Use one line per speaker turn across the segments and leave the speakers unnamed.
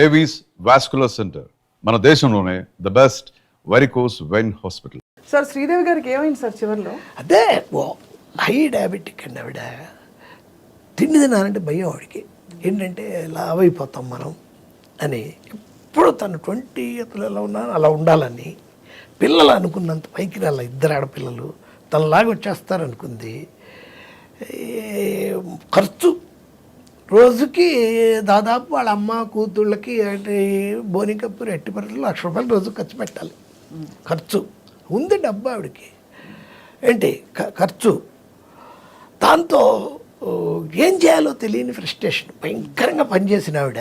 Avis vascular centre మన దేశంలోనే the best varicose vein hospital.
Sir Sridevi గారికి ఏమైంది సార్ చివరిలో?
అదే హై డయాబెటిక్ అండి ఆవిడ. తిండి తినాలంటే భయం ఆవిడకి. ఏంటంటే లావ్ అయిపోతాం మనం అని. ఎప్పుడు తను 20 years ఎలా ఉన్నా అలా ఉండాలని, పిల్లలు అనుకున్నంత పైకి రాల. 2 ఆడపిల్లలు తనలాగా వచ్చేస్తారనుకుంది. ఖర్చు రోజుకి దాదాపు వాళ్ళ అమ్మ కూతుళ్ళకి అంటే బోని కపూర్ 80% ₹1,00,000 రోజు ఖర్చు పెట్టాలి. ఖర్చు ఉంది డబ్బా ఆవిడకి. ఏంటి ఖర్చు. దాంతో ఏం చేయాలో తెలియని ఫ్రస్ట్రేషన్. భయంకరంగా పనిచేసిన ఆవిడ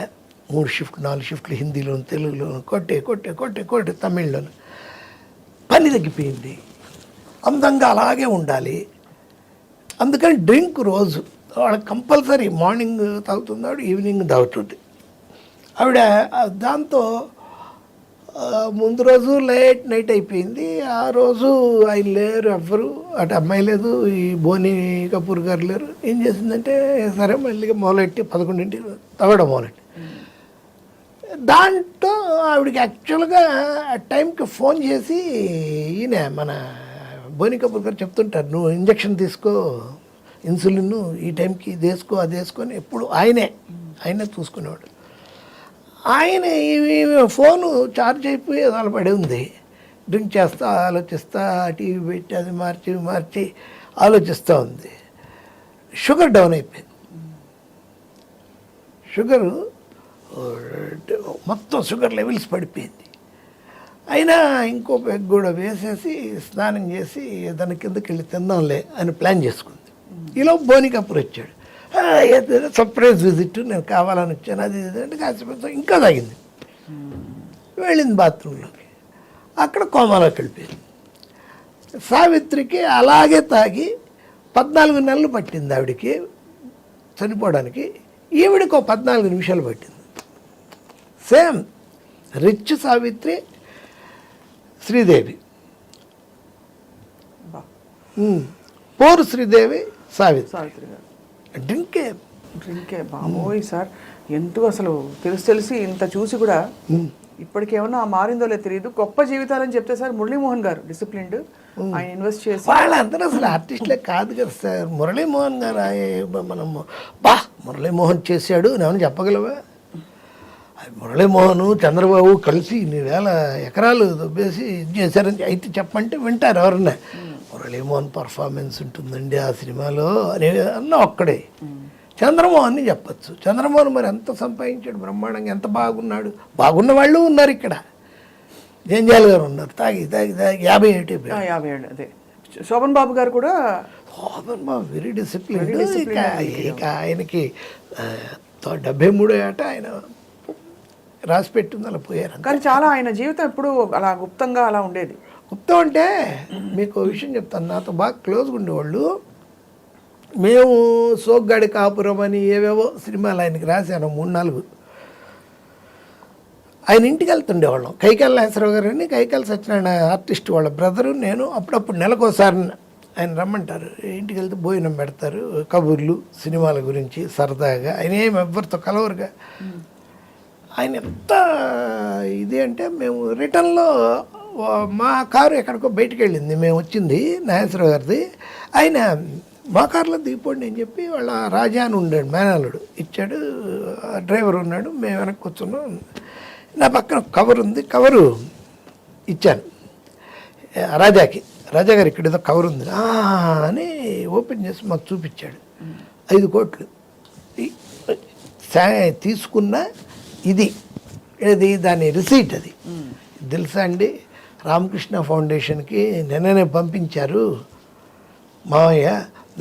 3 shifts 4 shifts హిందీలోను తెలుగులోను కొట్టే తమిళ్లోను. పని తగ్గిపోయింది. అందంగా అలాగే ఉండాలి. అందుకని డ్రింక్ రోజు వాళ్ళకి కంపల్సరీ మార్నింగ్ తాగుతుంది ఆవిడ, ఈవినింగ్ తాగుతుంది ఆవిడ. దాంతో ముందు రోజు లేట్ నైట్ అయిపోయింది. ఆ రోజు ఆయన లేరు, ఎవ్వరు అటు అమ్మాయి లేదు, ఈ బోని కపూర్ గారు లేరు. ఏం చేసిందంటే సరే మళ్ళీ మొదలెట్టి 11 తాగడం మొదలెట్టి. దాంట్లో ఆవిడకి యాక్చువల్గా ఆ టైంకి ఫోన్ చేసి ఈయన మన బోని కపూర్ గారు చెప్తుంటారు, నువ్వు ఇంజక్షన్ తీసుకో, ఇన్సులిన్ ఈ టైంకి ఇది వేసుకో అది వేసుకొని ఎప్పుడు ఆయనే చూసుకునేవాడు. ఆయన ఫోను ఛార్జ్ అయిపోయి అలా పడి ఉంది. డ్రింక్ చేస్తా ఆలోచిస్తా, టీవీ పెట్టి అది మార్చి ఆలోచిస్తూ ఉంది. షుగర్ డౌన్ అయిపోయింది. షుగరు మొత్తం షుగర్ లెవెల్స్ పడిపోయింది. అయినా ఇంకో పెగ్ కూడా వేసేసి స్నానం చేసి దాని కిందకి వెళ్ళి తిందాంలే అని ప్లాన్ చేసుకుంది. ఈలో బోని కపూర్ వచ్చాడు. సర్ప్రైజ్ విజిట్, నేను కావాలని వచ్చాను అది అంటే కాసేపు ఇంకా తాగింది. వెళ్ళింది బాత్రూంలోకి. అక్కడ కోమాలోకి వెళ్ళిపోయింది. సావిత్రికి అలాగే తాగి 14 నెలలు పట్టింది ఆవిడికి చనిపోవడానికి. ఈవిడికి 14 నిమిషాలు పట్టింది. Same rich Savitri, Sridevi. పోరు శ్రీదేవి, సావిత్రి
గారు
డ్రింకే
బాబోయ్ సార్. ఎంతో అసలు తెలిసి ఇంత చూసి కూడా ఇప్పటికేమన్నా మారిందో లేదో తెలియదు. గొప్ప జీవితాలని చెప్తే సార్ మురళీమోహన్ గారు డిసిప్లిన్డ్, ఆయన ఇన్వెస్ట్ చేసి
వాళ్ళందరూ అసలు ఆర్టిస్టులే కాదు కదా సార్. మురళీమోహన్ గారు మనము మురళీమోహన్ చేశాడు ఏమని చెప్పగలవా? మురళీమోహన్ చంద్రబాబు కలిసి ఇన్ని వేల ఎకరాలు దొబ్బేసి ఇది చేశారని అయితే చెప్పంటే వింటారు ఎవరన్నా. మురళీమోహన్ పర్ఫార్మెన్స్ ఉంటుందండి ఆ సినిమాలో అని అన్న ఒక్కడే. చంద్రమోహన్ని చెప్పచ్చు. చంద్రమోహన్ మరి ఎంత సంపాదించాడు బ్రహ్మాండంగా, ఎంత బాగున్నాడు. బాగున్న వాళ్ళు ఉన్నారు ఇక్కడ. జంజాల్ గారు ఉన్నారు, తాగి 57
అదే. శోభన్ బాబు గారు కూడా
వెరీ డిసిప్లిన్. ఇక ఆయనకి 73 ఏట ఆయన రాసి పెట్టింది, అలా పోయారు.
కానీ చాలా ఆయన జీవితం ఎప్పుడు అలా గుప్తంగా అలా ఉండేది.
గుప్తం అంటే మీకు విషయం చెప్తాను. నాతో బాగా క్లోజ్గా ఉండేవాళ్ళు. మేము సోగ్గాడి కాపురం అని ఏవేవో సినిమాలు ఆయనకి రాశాను 3-4. ఆయన ఇంటికి వెళ్తుండేవాళ్ళం. కైకాల నాగేశ్వరరావు గారు అని కైకాల సత్యనారాయణ ఆర్టిస్ట్ వాళ్ళ బ్రదరు, నేను అప్పుడప్పుడు నెలకోసారి ఆయన రమ్మంటారు. ఇంటికి వెళ్తే భోజనం పెడతారు, కబుర్లు సినిమాల గురించి సరదాగా. ఆయన ఏమి ఎవ్వరితో కలవరుగా. ఆయన ఎంత ఇది అంటే మేము రిటర్న్లో మా కారు ఎక్కడికో బయటికి వెళ్ళింది, మేము వచ్చింది నాగేశ్వరరావు గారిది. ఆయన మా కారులో దిగిపోండి అని చెప్పి వాళ్ళ రాజా అని ఉండాడు మేనల్లుడు ఇచ్చాడు. డ్రైవర్ ఉన్నాడు, మేము వెనక్కి కూర్చున్నాం. నా పక్కన కవర్ ఉంది, కవరు ఇచ్చాను రాజాకి. రాజా గారు ఇక్కడ ఏదో కవర్ ఉంది అని ఓపెన్ చేసి మాకు చూపించాడు. 5 కోట్లు తీసుకున్న ఇది దాని రిసీట్. అది తెలుసా అండి, రామకృష్ణ ఫౌండేషన్కి నిన్ననే పంపించారు మావయ్య,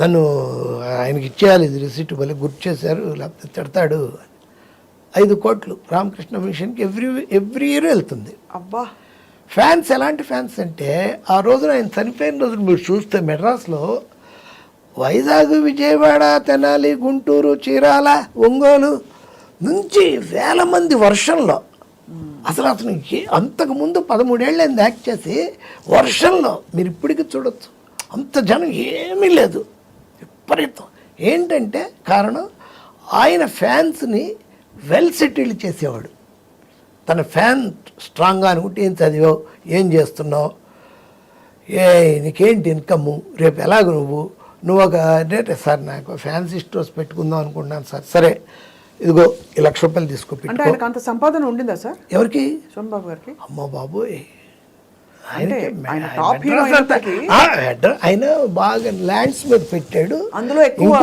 నన్ను ఆయనకి ఇచ్చేయాలి ఇది రిసీట్, భలే గుర్తు చేశారు లేకపోతే తిడతాడు. 5 కోట్లు రామకృష్ణ మిషన్కి ఎవ్రీ ఇయర్ వెళ్తుంది.
అబ్బా.
ఫ్యాన్స్ ఎలాంటి ఫ్యాన్స్ అంటే ఆ రోజున ఆయన చనిపోయిన రోజున మీరు చూస్తే మెడ్రాస్లో వైజాగ్, విజయవాడ, తెనాలి, గుంటూరు, చీరాల, ఒంగోలు నుంచి వేల మంది వర్షంలో. అసలు అంతకుముందు 13 ఏళ్ళైంది యాక్ట్ చేసి. వర్షంలో మీరు ఇప్పటికీ చూడొచ్చు, అంత జనం ఏమీ లేదు, విపరీతం. ఏంటంటే కారణం ఆయన ఫ్యాన్స్ని వెల్ సెటిల్డ్ చేసేవాడు. తన ఫ్యాన్ స్ట్రాంగ్గా అనుకుంటే ఏం చదివావు, ఏం చేస్తున్నావు, నీకేంటి ఇన్కమ్, రేపు ఎలాగ నువ్వు ఒక అంటే సార్ నాకు ఫ్యాన్సీ స్టోర్స్ పెట్టుకుందాం అనుకుంటున్నాను సార్. సరే ఇదిగో ఈ ₹1,00,000 తీసుకో
అంటే
పెట్టుకో.
ఆయనకు అంత సంపాదన ఉండిందా సార్
ఎవరికి?
సోమబాబు గారికి?
అమ్మ బాబోయ్,
అంటే ఆయన టాప్ హీరో అయినప్పటికీ
ఆయన బాగా ల్యాండ్స్ మీద పెట్టాడు.
అందులో ఎక్కువ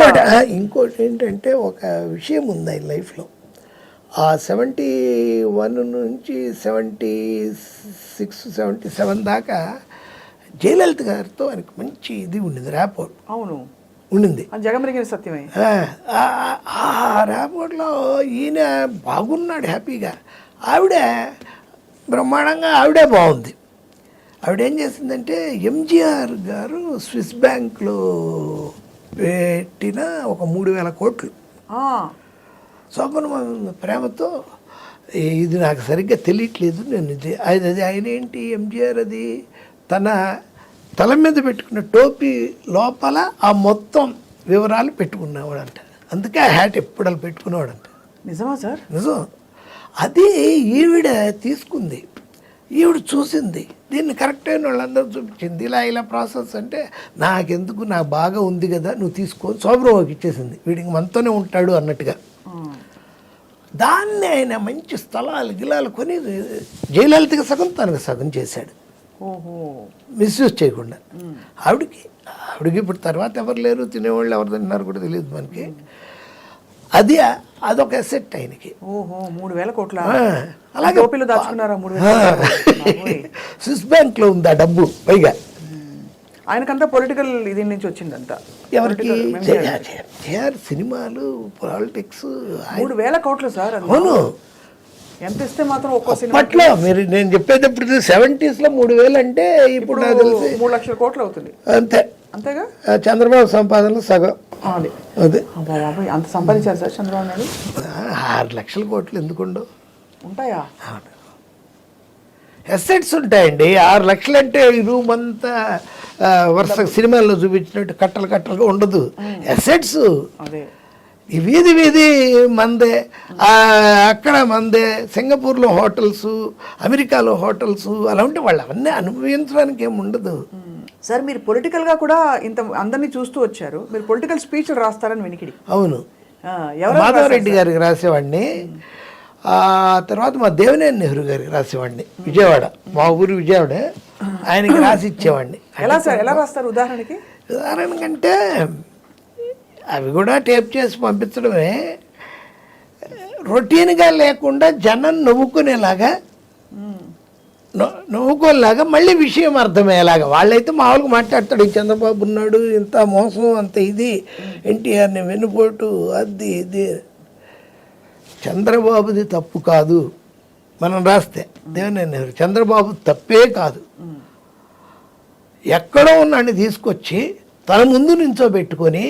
ఇంకోటి ఏంటంటే ఒక విషయం ఉంది ఆయన లైఫ్లో. ఆ 71 నుంచి 76, 77 దాకా జయలలిత గారితో ఆయనకు మంచి ఇది ఉండింది, ర్యాపోర్ట్
అవును
ఉండింది.
జగమరిగిన సత్యమే.
ఆ ర్యాపోర్ట్లో ఈయన బాగున్నాడు హ్యాపీగా, ఆవిడ బ్రహ్మాండంగా, ఆవిడే బాగుంది. ఆవిడ ఏం చేసిందంటే ఎంజీఆర్ గారు స్విస్ బ్యాంక్లో పెట్టిన ఒక 3,000 కోట్లు శోభన ప్రేమతో, ఇది నాకు సరిగ్గా తెలియట్లేదు నేను అది ఆయన ఏంటి ఎంజీఆర్ అది తన తల మీద పెట్టుకున్న టోపీ లోపల ఆ మొత్తం వివరాలు పెట్టుకునేవాడంట. అందుకే ఆ హ్యాట్ ఎప్పుడు అలా పెట్టుకునేవాడంట.
నిజమా సార్?
నిజం. అది ఈవిడ తీసుకుంది, ఈవిడ చూసింది, దీన్ని కరెక్ట్ అయిన వాళ్ళందరూ చూపించింది. ఇలా ప్రాసెస్ అంటే నాకెందుకు, నాకు బాగా ఉంది కదా నువ్వు తీసుకొని శోభరావుకి ఇచ్చేసింది, వీడికి మనతోనే ఉంటాడు అన్నట్టుగా. దాన్ని ఆయన మంచి స్థలాలు గిలాలు కొని జయలలితకి సగం తనకు సగం చేశాడు, మిస్యూజ్ చేయకుండా. ఆవిడకి ఇప్పుడు తర్వాత ఎవరు లేరు, తినేవాళ్ళు ఎవరు తిన్నారు కూడా తెలియదు మనకి. అదొక అసెట్ ఆయనకి.
3,000 కోట్ల
అలాగే
టోపీలో దాచుకున్నారా? 3,000
స్విస్ బ్యాంక్లో ఉంది ఆ డబ్బు. పైగా
ఆయనకంతా పొలిటికల్ ఇది నుంచి వచ్చిందంతా.
ఎవరికి? సినిమాలు, పాలిటిక్స్.
3,000 కోట్లు సార్.
అవును.
ఎంత ఇస్తే మాత్రం ఒక్కో సినిమా
అప్పట్లో మీరు నేను చెప్పేటప్పుడు 70s లో 3,000 అంటే ఇప్పుడు నాకు తెలిసి
3 లక్షల కోట్లు అవుతుంది. అంతేగా
చంద్రబాబు సంపాదనలో సగం. అదే
అంత సంపాదించారు సార్ చంద్రబాబు నాయుడు.
6 లక్షల కోట్లు ఎందుకుండవు?
ఉంటాయా?
అసెట్స్ ఉంటాయండి. 6 లక్షలు అంటే ఈ రూమ్ అంతా వరుస సినిమాల్లో చూపించినట్టు కట్టలుగా ఉండదు. అసెట్స్ ఈ వీధి మందే, అక్కడ మందే, సింగపూర్లో హోటల్స్, అమెరికాలో హోటల్స్, అలా ఉంటే వాళ్ళు అవన్నీ అనుభవించడానికి ఏమి ఉండదు.
సార్ మీరు పొలిటికల్గా కూడా ఇంత అందరినీ చూస్తూ వచ్చారు, మీరు పొలిటికల్ స్పీచ్లు రాస్తారని వినికిడి.
అవును, మాధవరెడ్డి గారికి రాసేవాడిని, ఆ తర్వాత మా దేవినేని నెహ్రూ గారికి రాసేవాడిని, విజయవాడ, మా ఊరు విజయవాడ, ఆయనకి రాసి ఇచ్చేవాడిని.
ఎలా సార్, ఎలా రాస్తారు ఉదాహరణకి?
ఉదాహరణకంటే అవి కూడా టేప్ చేసి పంపించడమే, రొటీన్గా లేకుండా జనం నవ్వుకోలేలాగా మళ్ళీ విషయం అర్థమయ్యేలాగా. వాళ్ళైతే మామూలుగా మాట్లాడతాడు, చంద్రబాబు ఉన్నాడు, ఇంత మోసం, అంత ఇది, ఎన్టీఆర్ని వెన్నుపోటు, అది ఇది. చంద్రబాబుది తప్పు కాదు మనం రాస్తే, దేవినేని నెహ్రూ చంద్రబాబు తప్పే కాదు, ఎక్కడో ఉన్నాడిని తీసుకొచ్చి తన ముందు నించోబెట్టుకొని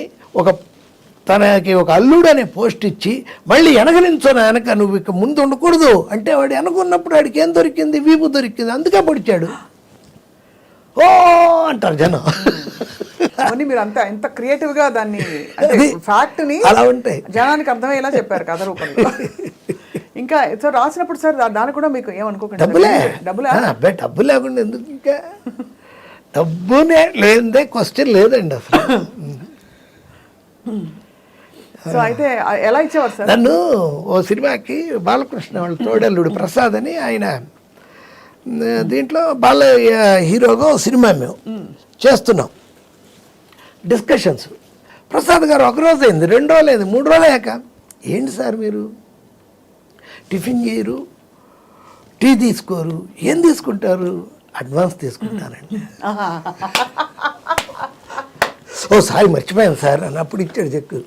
తనకి ఒక అల్లుడు అనే పోస్ట్ ఇచ్చి మళ్ళీ వెనక నువ్వు ఇక ముందు ఉండకూడదు అంటే వాడు వెనకున్నప్పుడు వాడికి ఏం దొరికింది? వీపు దొరికింది, అందుకే పొడిచాడు. ఓ అంటారు జనం.
మీరు అంత ఎంత క్రియేటివ్ గా దాన్ని ఫ్యాక్ట్ ని
అలా ఉంటాయి,
జనానికి అర్థమయ్యేలా చెప్పారు కథ రూపంలో. ఇంకా సార్ రాసినప్పుడు సార్ దాన్ని కూడా మీకు ఏమనుకోకండి,
డబ్బు లేకుండా ఎందుకు? ఇంకా డబ్బునే లేదే క్వశ్చన్ లేదండి అసలు.
సో అయితే ఎలా ఇచ్చేవారు సార్?
నన్ను ఓ సినిమాకి బాలకృష్ణ వాళ్ళ తోడల్లుడు ప్రసాద్ అని, ఆయన దీంట్లో బాలయ్య హీరోగా సినిమా మేము చేస్తున్నాం, డిస్కషన్స్. ప్రసాద్ గారు 1 రోజు అయింది, 2 రోజులు అయింది, 3 రోజులు అయ్యాక, ఏంటి సార్ మీరు టిఫిన్ చేయరు, టీ తీసుకోరు, ఏం తీసుకుంటారు? అడ్వాన్స్ తీసుకుంటానండి. ఓ సారీ మర్చిపోయాను సార్ అని అప్పుడు ఇచ్చాడు చెక్కు.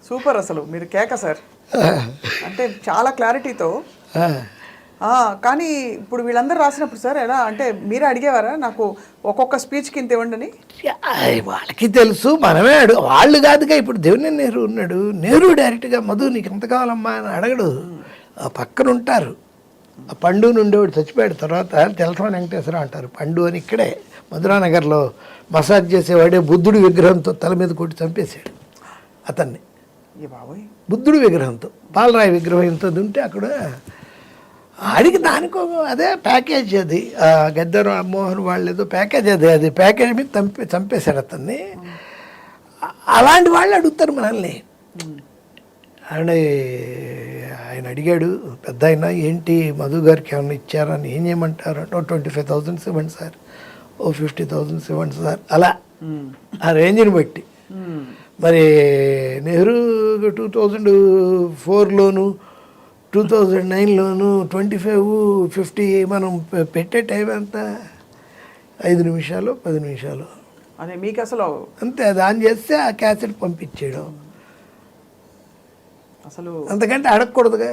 సూపర్, అసలు మీరు కేక సార్. అంటే చాలా క్లారిటీతో. కానీ ఇప్పుడు వీళ్ళందరూ రాసినప్పుడు సార్ ఎలా అంటే మీరే అడిగేవారా నాకు ఒక్కొక్క స్పీచ్కి ఇంత ఇవ్వండి?
వాళ్ళకి తెలుసు, మనమే వాళ్ళు కాదుగా. ఇప్పుడు దేవినేని నెహ్రూ ఉన్నాడు, నెహ్రూ డైరెక్ట్గా మధు నీకు ఎంత కావాలమ్మా అని అడగడు, పక్కన ఉంటారు. ఆ పండు నుండేవాడు చచ్చిపోయాడు, తర్వాత తెలసాని వెంకటేశ్వర అంటారు, పండు అని ఇక్కడే మధురానగర్లో మసాజ్ చేసేవాడే బుద్ధుడి విగ్రహంతో తల మీద కొట్టి చంపేశాడు అతన్ని.
ఏ బాబోయ్.
బుద్ధుడు విగ్రహంతో, పాలరాయి విగ్రహం ఇంతది ఉంటే అక్కడ ఆడికి దానికో అదే ప్యాకేజ్ అది. గద్దె రామ్మోహన్ వాళ్ళు ఏదో ప్యాకేజ్ అది ప్యాకేజ్ మీద చంపేశారు అతన్ని. అలాంటి వాళ్ళు అడుగుతారు మనల్ని. ఆయన అడిగాడు పెద్ద అయినా, ఏంటి మధు గారికి ఏమన్నా ఇచ్చారని, ఏం చేయమంటారు అంటే 25,000 ఇవ్వండి సార్, 50,000 ఇవ్వండి సార్, అలా ఆ రేంజ్ని బట్టి. మరి నెహ్రూ 2004లోను 2009లోను 25-50 మనం పెట్టే టైం ఎంత, 5 నిమిషాలు 10 నిమిషాలు
అదే మీకు అసలు
అంతే. దాన్ని చేస్తే ఆ క్యాసెట్ పంపించేయడం,
అసలు
అంతకంటే అడగకూడదుగా.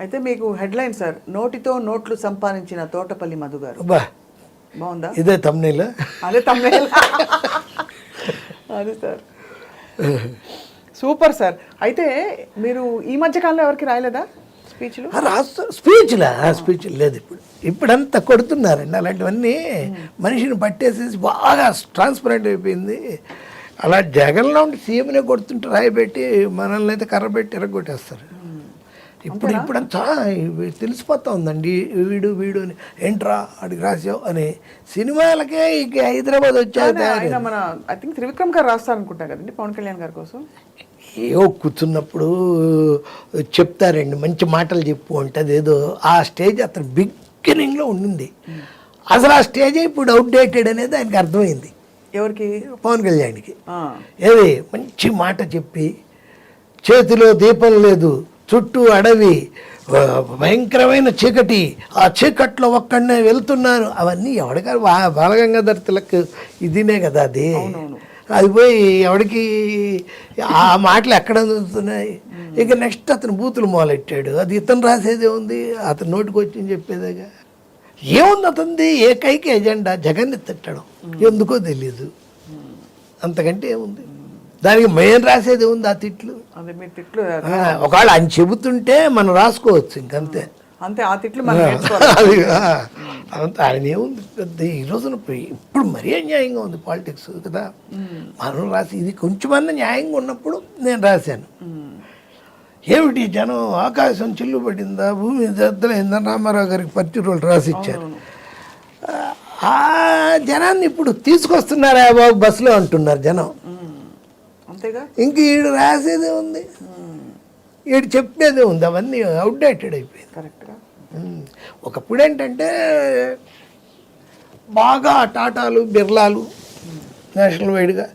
అయితే మీకు హెడ్లైన్ సార్, నోటితో నోట్లు సంపాదించిన తోటపల్లి మధు గారు.
బా
బాగుందా?
ఇదే thumbnail.
అదే thumbnail. అదే సార్, సూపర్ సార్. అయితే మీరు ఈ మధ్య కాలంలో ఎవరికి రాయలేదా స్పీచ్లు?
రాస్తా స్పీచ్ లేదు ఇప్పుడంతా కొడుతున్నారండి అలాంటివన్నీ. మనిషిని పట్టేసేసి బాగా ట్రాన్స్పరెంట్ అయిపోయింది. అలా జగన్లో ఉండి సీఎంనే కొడుతుంటే రాయబెట్టి మనల్ని అయితే కర్ర పెట్టి ఎరగొట్టేస్తారు. ఇప్పుడంతా తెలిసిపోతా ఉందండి, వీడు అని, ఏంట్రా అడిగి రాసావు అని. సినిమాలకే ఇక హైదరాబాద్ వచ్చాక
ఆయన మన ఐ థింక్ త్రివిక్రమ్ గారు రాస్తారనుకుంటా కదండి పవన్ కళ్యాణ్ గారి కోసం.
ఏవో కూర్చున్నప్పుడు చెప్తారండి, మంచి మాటలు చెప్పు అంటే అదేదో ఆ స్టేజ్ అతను బిగినింగ్లో ఉండింది. అసలు ఆ స్టేజ్ ఇప్పుడు అవుట్డేటెడ్ అనేది ఆయనకి అర్థమైంది.
ఎవరికి?
పవన్ కళ్యాణ్కి. ఏది మంచి మాట చెప్పి, చేతిలో దీపం లేదు, చుట్టూ అడవి, భయంకరమైన చీకటి, ఆ చీకట్లో ఒక్కడనే వెళ్తున్నాను, అవన్నీ ఎవడికారు బాలగంగాధర్ తిలక్ ఇదినే కదా అది. అది పోయి ఎవడికి ఆ మాటలు ఎక్కడ అందుతున్నాయి. ఇక నెక్స్ట్ అతను బూతులు మొదలెట్టాడు. అది ఇతను రాసేదే ఉంది, అతను నోటికి వచ్చి చెప్పేదేగా. ఏముంది అతనిది ఏకైక ఎజెండా జగన్ని తిట్టడం, ఎందుకో తెలీదు. అంతకంటే ఏముంది దానికి మేము రాసేది ఉంది. ఆ తిట్లు
అదే మీ తిట్లు
ఒకవేళ ఆయన చెబుతుంటే మనం రాసుకోవచ్చు, ఇంకంతే.
అంతే, ఆ తిట్లు మనం
అది అంత ఆయన ఏముంది పెద్ద. ఈ రోజున ఇప్పుడు మరీ అన్యాయంగా ఉంది పాలిటిక్స్ కదా. మనం రాసి ఇది కొంచెమన్నా న్యాయంగా ఉన్నప్పుడు నేను రాశాను. ఏమిటి జనం ఆకాశం చిల్లు పడిందా, భూమి దద్దలైందా, రామారావు గారికి 10 రోజులు రాసిచ్చారు. ఆ జనాన్ని ఇప్పుడు తీసుకొస్తున్నారా బాబు బస్సులో అంటున్నారు జనం.
అంతేగా,
ఇంక ఈడు రాసేదే ఉంది, ఈడు చెప్పేదే ఉంది. అవన్నీ అవుట్డేటెడ్ అయిపోయింది.
కరెక్ట్గా.
ఒకప్పుడు ఏంటంటే బాగా టాటాలు బిర్లాలు నేషనల్ వైడ్గా,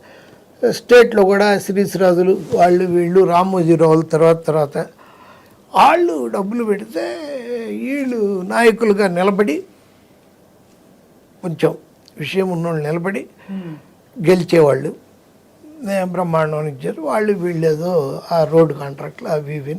స్టేట్లో కూడా శ్రీశ్రాజులు వాళ్ళు వీళ్ళు రామోజీరావులు తర్వాత వాళ్ళు డబ్బులు పెడితే వీళ్ళు నాయకులుగా నిలబడి, కొంచెం విషయం ఉన్నోళ్ళు నిలబడి గెలిచేవాళ్ళు. బ్రహ్మాండం ఇచ్చారు వాళ్ళు. వీళ్ళు ఏదో ఆ రోడ్డు కాంట్రాక్ట్లు అవి ఇవి